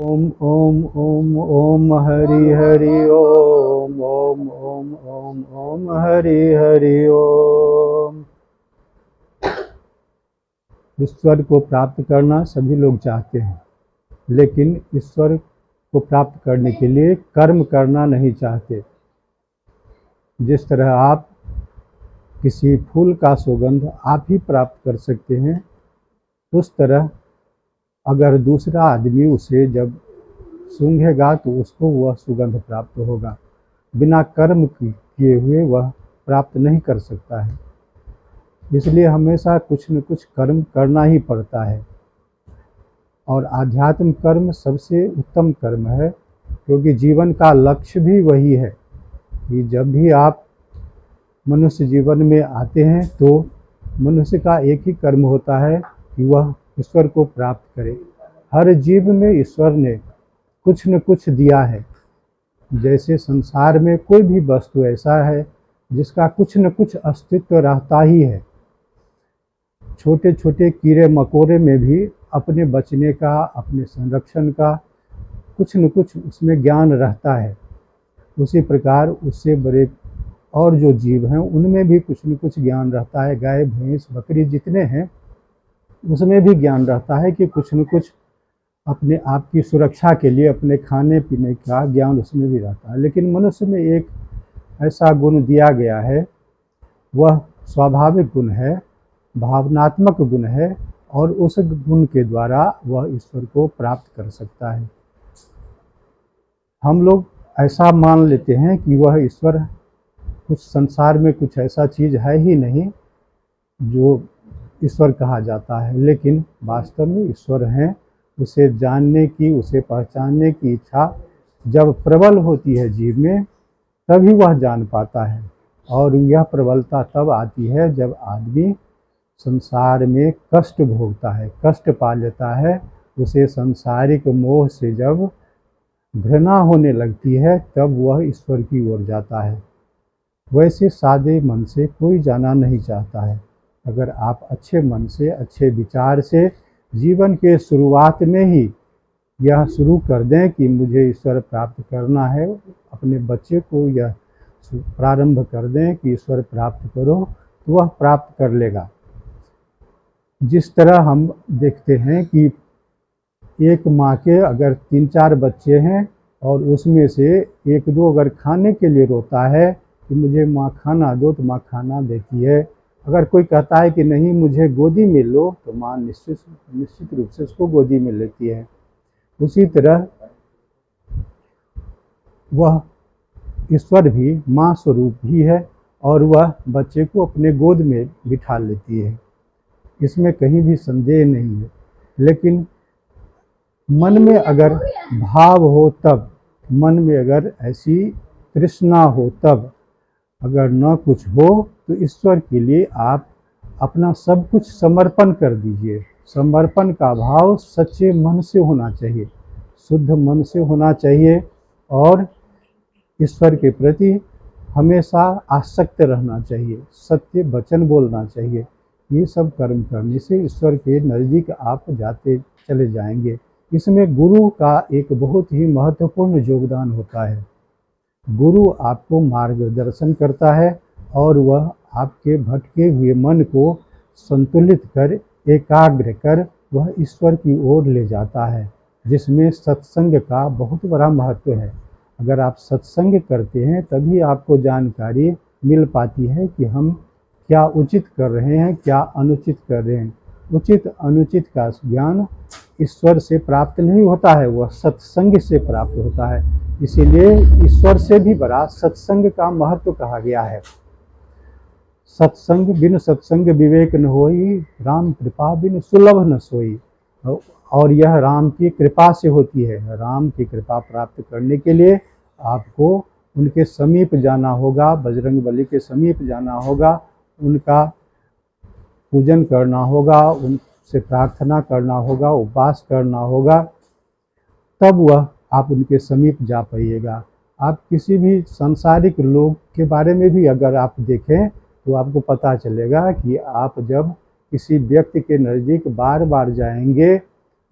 ओम ओम ओम ओम हरि हरि ओम ओम ओम ओम ओम हरि हरि ओम। ईश्वर को प्राप्त करना सभी लोग चाहते हैं, लेकिन ईश्वर को प्राप्त करने के लिए कर्म करना नहीं चाहते। जिस तरह आप किसी फूल का सुगंध आप ही प्राप्त कर सकते हैं, उस तरह अगर दूसरा आदमी उसे जब सूंघेगा तो उसको वह सुगंध प्राप्त होगा। बिना कर्म किए हुए वह प्राप्त नहीं कर सकता है। इसलिए हमेशा कुछ न कुछ कर्म करना ही पड़ता है, और आध्यात्म कर्म सबसे उत्तम कर्म है, क्योंकि जीवन का लक्ष्य भी वही है कि जब भी आप मनुष्य जीवन में आते हैं तो मनुष्य का एक ही कर्म होता है कि वह ईश्वर को प्राप्त करे। हर जीव में ईश्वर ने कुछ न कुछ दिया है। जैसे संसार में कोई भी वस्तु ऐसा है जिसका कुछ न कुछ अस्तित्व रहता ही है। छोटे छोटे कीड़े मकोड़े में भी अपने बचने का, अपने संरक्षण का कुछ न कुछ उसमें ज्ञान रहता है। उसी प्रकार उससे बड़े और जो जीव हैं उनमें भी कुछ न कुछ ज्ञान रहता है। गाय भैंस बकरी जितने हैं उसमें भी ज्ञान रहता है कि कुछ न कुछ अपने आप की सुरक्षा के लिए अपने खाने पीने का ज्ञान उसमें भी रहता है। लेकिन मनुष्य में एक ऐसा गुण दिया गया है, वह स्वाभाविक गुण है, भावनात्मक गुण है, और उस गुण के द्वारा वह ईश्वर को प्राप्त कर सकता है। हम लोग ऐसा मान लेते हैं कि वह ईश्वर कुछ संसार में कुछ ऐसा चीज़ है ही नहीं जो ईश्वर कहा जाता है, लेकिन वास्तव में ईश्वर हैं। उसे जानने की, उसे पहचानने की इच्छा जब प्रबल होती है जीव में, तभी वह जान पाता है। और यह प्रबलता तब आती है जब आदमी संसार में कष्ट भोगता है, कष्ट पा लेता है। उसे सांसारिक मोह से जब घृणा होने लगती है, तब वह ईश्वर की ओर जाता है। वैसे सादे मन से कोई जाना नहीं चाहता है। अगर आप अच्छे मन से, अच्छे विचार से जीवन के शुरुआत में ही यह शुरू कर दें कि मुझे ईश्वर प्राप्त करना है, अपने बच्चे को यह प्रारंभ कर दें कि ईश्वर प्राप्त करो, तो वह प्राप्त कर लेगा। जिस तरह हम देखते हैं कि एक माँ के अगर 3-4 बच्चे हैं और उसमें से 1-2 अगर खाने के लिए रोता है कि मुझे माँ खाना दो, तो माँ खाना देती है। अगर कोई कहता है कि नहीं मुझे गोदी में लो, तो माँ निश्चित रूप से उसको गोदी में लेती है। उसी तरह वह ईश्वर भी माँ स्वरूप ही है, और वह बच्चे को अपने गोद में बिठा लेती है। इसमें कहीं भी संदेह नहीं है। लेकिन मन में अगर भाव हो तब, मन में अगर ऐसी तृष्णा हो तब, अगर न कुछ हो तो ईश्वर के लिए आप अपना सब कुछ समर्पण कर दीजिए। समर्पण का भाव सच्चे मन से होना चाहिए, शुद्ध मन से होना चाहिए, और ईश्वर के प्रति हमेशा आसक्त रहना चाहिए, सत्य वचन बोलना चाहिए। ये सब कर्म करने से ईश्वर के नज़दीक आप जाते चले जाएंगे। इसमें गुरु का एक बहुत ही महत्वपूर्ण योगदान होता है। गुरु आपको मार्गदर्शन करता है, और वह आपके भटके हुए मन को संतुलित कर, एकाग्र कर वह ईश्वर की ओर ले जाता है, जिसमें सत्संग का बहुत बड़ा महत्व है। अगर आप सत्संग करते हैं तभी आपको जानकारी मिल पाती है कि हम क्या उचित कर रहे हैं, क्या अनुचित कर रहे हैं। उचित अनुचित का ज्ञान ईश्वर से प्राप्त नहीं होता है, वह सत्संग से प्राप्त होता है। इसीलिए ईश्वर से भी बड़ा सत्संग का महत्व कहा गया है। सत्संग बिन सत्संग विवेक न होई, राम कृपा बिन सुलभ न सोई। और यह राम की कृपा से होती है। राम की कृपा प्राप्त करने के लिए आपको उनके समीप जाना होगा, बजरंगबली के समीप जाना होगा, उनका पूजन करना होगा, उनसे प्रार्थना करना होगा, उपवास करना होगा, तब वह आप उनके समीप जा पाइएगा। आप किसी भी सांसारिक लोग के बारे में भी अगर आप देखें तो आपको पता चलेगा कि आप जब किसी व्यक्ति के नज़दीक बार बार जाएंगे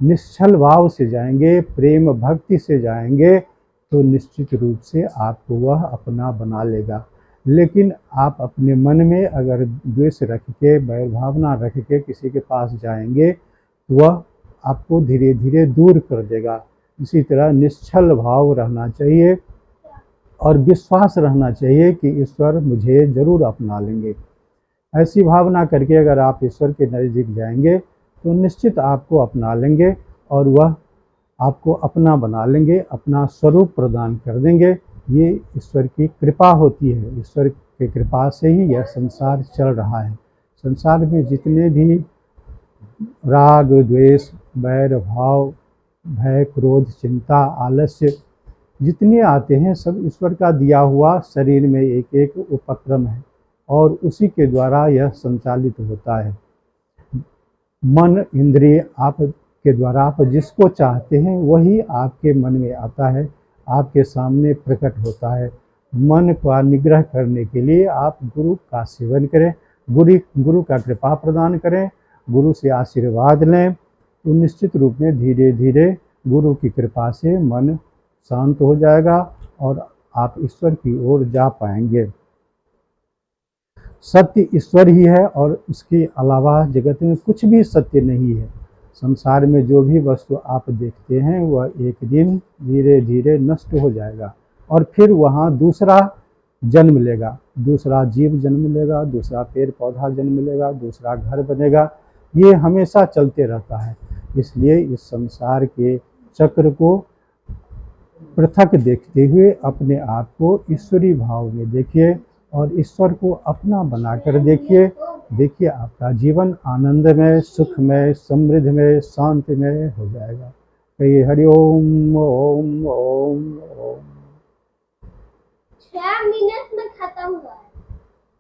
निश्चल भाव से जाएंगे, प्रेम भक्ति से जाएंगे, तो निश्चित रूप से आपको वह अपना बना लेगा। लेकिन आप अपने मन में अगर द्वेष रख के, बैर भावना रख के किसी के पास जाएंगे, वह आपको धीरे धीरे दूर कर देगा। इसी तरह निश्चल भाव रहना चाहिए और विश्वास रहना चाहिए कि ईश्वर मुझे जरूर अपना लेंगे। ऐसी भावना करके अगर आप ईश्वर के नज़दीक जाएंगे तो निश्चित आपको अपना लेंगे और वह आपको अपना बना लेंगे, अपना स्वरूप प्रदान कर देंगे। ये ईश्वर की कृपा होती है। ईश्वर की कृपा से ही यह संसार चल रहा है। संसार में जितने भी राग, द्वेष, बैर भाव, भय, क्रोध, चिंता, आलस्य जितने आते हैं, सब ईश्वर का दिया हुआ शरीर में एक एक उपक्रम है और उसी के द्वारा यह संचालित होता है। मन, इंद्रिय आप के द्वारा आप जिसको चाहते हैं वही आपके मन में आता है, आपके सामने प्रकट होता है। मन का निग्रह करने के लिए आप गुरु का सेवन करें, गुरु का कृपा प्रदान करें, गुरु से आशीर्वाद लें, तो निश्चित रूप में धीरे धीरे गुरु की कृपा से मन शांत हो जाएगा और आप ईश्वर की ओर जा पाएंगे। सत्य ईश्वर ही है और उसके अलावा जगत में कुछ भी सत्य नहीं है। संसार में जो भी वस्तु आप देखते हैं वह एक दिन धीरे धीरे नष्ट हो जाएगा और फिर वहाँ दूसरा जन्म लेगा, दूसरा जीव जन्म लेगा, दूसरा पेड़ पौधा जन्म लेगा, दूसरा घर बनेगा। ये हमेशा चलते रहता है। इसलिए इस संसार के चक्र को पृथक देखते हुए अपने आप को ईश्वरी भाव में देखिए और ईश्वर को अपना बनाकर देखिए। देखिए आपका जीवन आनंदमय, सुखमय, समृद्धमय, शांतिमय हो जाएगा। कहिए हरि ओम ओम ओम ओम। 6 मिनट में खत्म हुआ।